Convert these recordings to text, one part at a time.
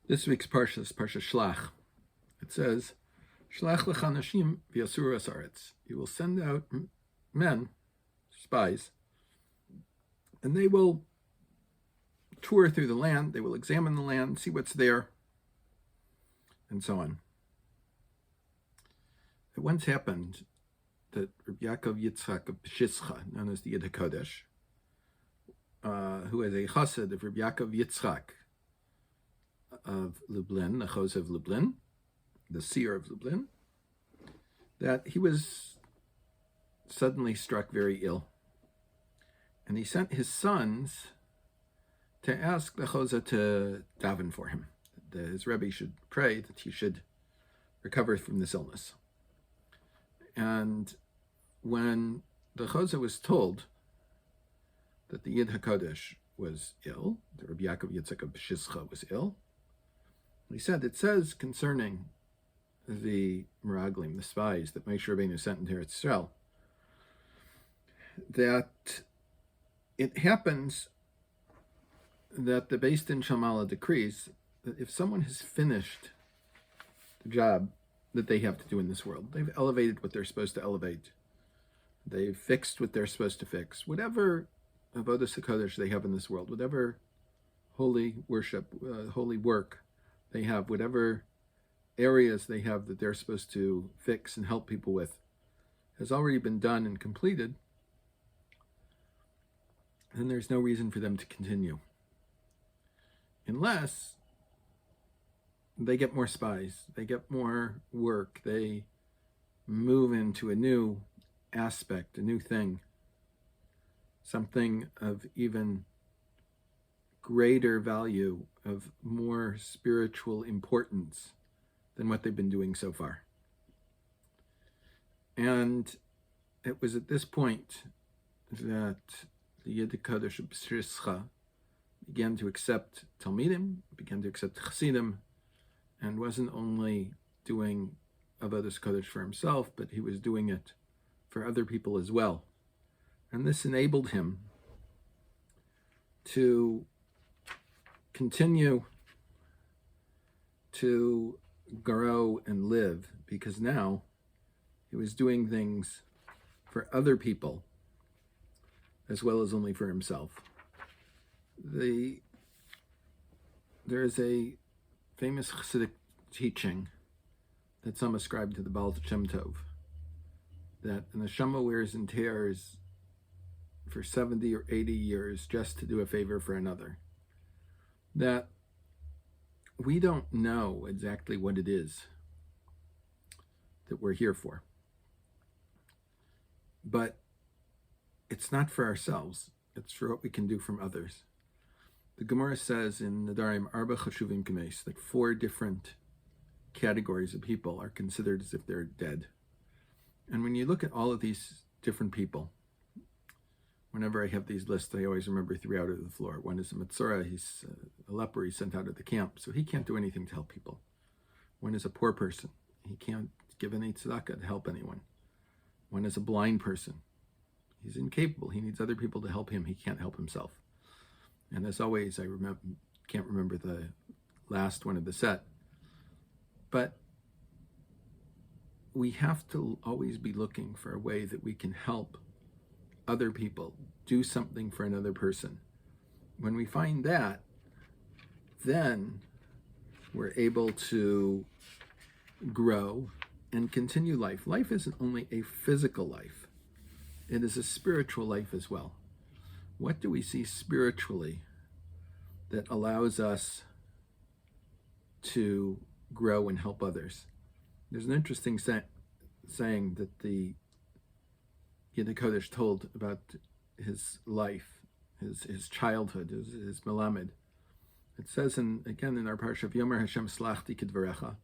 This week's Parshas, Parshas Shlach. It says, Shlach lechanashim v'yasur asaretz. You will send out men, spies, and they will tour through the land, they will examine the land, see what's there, and so on. It once happened that Rabbi Yaakov Yitzchak of Parshas, known as the Yid HaKodesh, who is a chassid of Rabbi Yaakov Yitzchak of Lublin, the Chos of Lublin, the seer of Lublin, that he was suddenly struck very ill. And he sent his sons to ask the Chosa to daven for him. His Rebbe should pray that he should recover from this illness. And when the Chosa was told that the Yid HaKodesh was ill, the Rabbi Yaakov Yitzchak of Parshas was ill, he said, it says concerning the Meraglim, the spies that Moshe Rabbeinu sent into Eretz Yisrael, that it happens that the Beis Din Shamala decrees that if someone has finished the job that they have to do in this world, they've elevated what they're supposed to elevate, they've fixed what they're supposed to fix, whatever avodas hakodesh they have in this world, whatever holy worship, holy work they have, whatever areas they have that they're supposed to fix and help people with, has already been done and completed, then there's no reason for them to continue. Unless they get more spies, they get more work, they move into a new aspect, a new thing, something of even greater value, of more spiritual importance than what they've been doing so far. And it was at this point that the Yid HaKodesh of Parshas began to accept Talmidim, began to accept Chassidim, and wasn't only doing avodas kodesh for himself, but he was doing it for other people as well. And this enabled him to continue to grow and live, because now he was doing things for other people as well as only for himself. There is a famous Chassidic teaching that some ascribe to the Baal Shem Tov, that an neshama wears and tears for 70 or 80 years just to do a favor for another. That we don't know exactly what it is that we're here for. But it's not for ourselves, it's for what we can do from others. The Gemara says in Nadarim Arba Chashuvim Kames that 4 different categories of people are considered as if they're dead. And when you look at all of these different people, whenever I have these lists, I always remember 3 out of the floor. One is a Metzora, he's a leper, he's sent out of the camp, so he can't do anything to help people. One is a poor person, he can't give any tzedakah to help anyone. One is a blind person, he's incapable, he needs other people to help him, he can't help himself. And as always, can't remember the last one of the set, but we have to always be looking for a way that we can help other people, do something for another person. When we find that, then we're able to grow and continue life. Life isn't only a physical life, it is a spiritual life as well. What do we see spiritually that allows us to grow and help others? There's an interesting saying that the Yid HaKodesh told about his life, his childhood, his melamed. It says, again in our Parsha, Yomer Hashem Slachti Kidvarecha,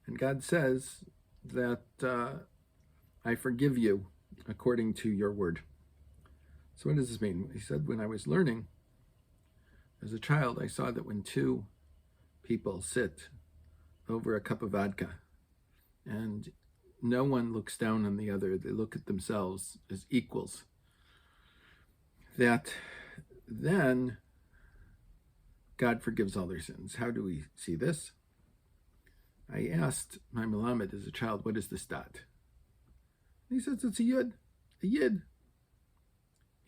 and God says that I forgive you according to your word. So what does this mean? He said, when I was learning as a child, I saw that when 2 people sit over a cup of vodka and no one looks down on the other, they look at themselves as equals, that then God forgives all their sins. How do we see this? I asked my Melamed as a child, what is this dot? He says it's a yud, a yid.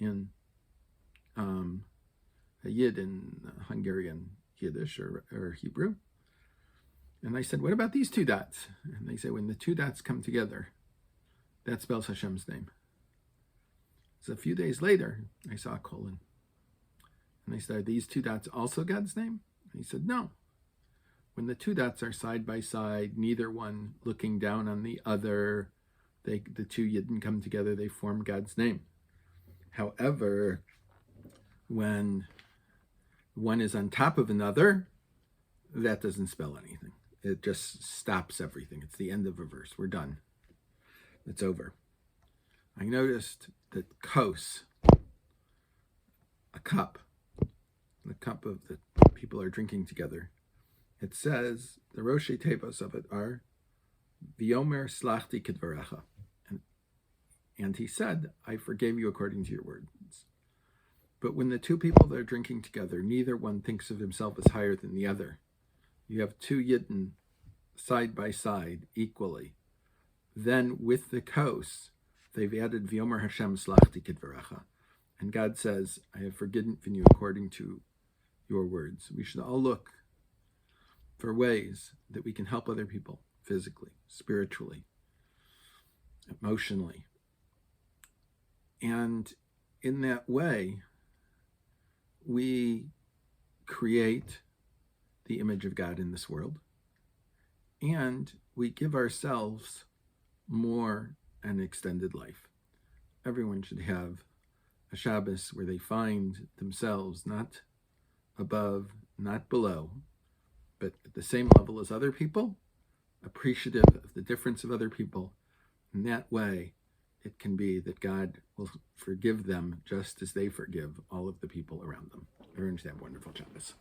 In a yid in Hungarian Yiddish or Hebrew. And I said, what about these two dots? And they say, when the two dots come together, that spells Hashem's name. So a few days later, I saw a colon. And I said, are these two dots also God's name? And he said, no. When the two dots are side by side, neither one looking down on the other, the two Yidden come together, they form God's name. However, when one is on top of another, that doesn't spell anything. It just stops everything. It's the end of a verse. We're done. It's over. I noticed that kos, a cup, the cup of the people are drinking together, it says, the Roshei Tevos of it are, V'yomer slachti kedvarecha. And he said, I forgave you according to your words. But when the two people that are drinking together, neither one thinks of himself as higher than the other. You have two Yidden side by side equally. Then with the kos, they've added V'yomer Hashem slachti kedvarecha. And God says, I have forgiven you according to your words. We should all look for ways that we can help other people physically, spiritually, emotionally. And in that way, we create the image of God in this world, and we give ourselves more an extended life. Everyone should have a Shabbos where they find themselves not above, not below, but at the same level as other people, appreciative of the difference of other people. In that way, it can be that God will forgive them just as they forgive all of the people around them. Everyone should have a wonderful Shabbos.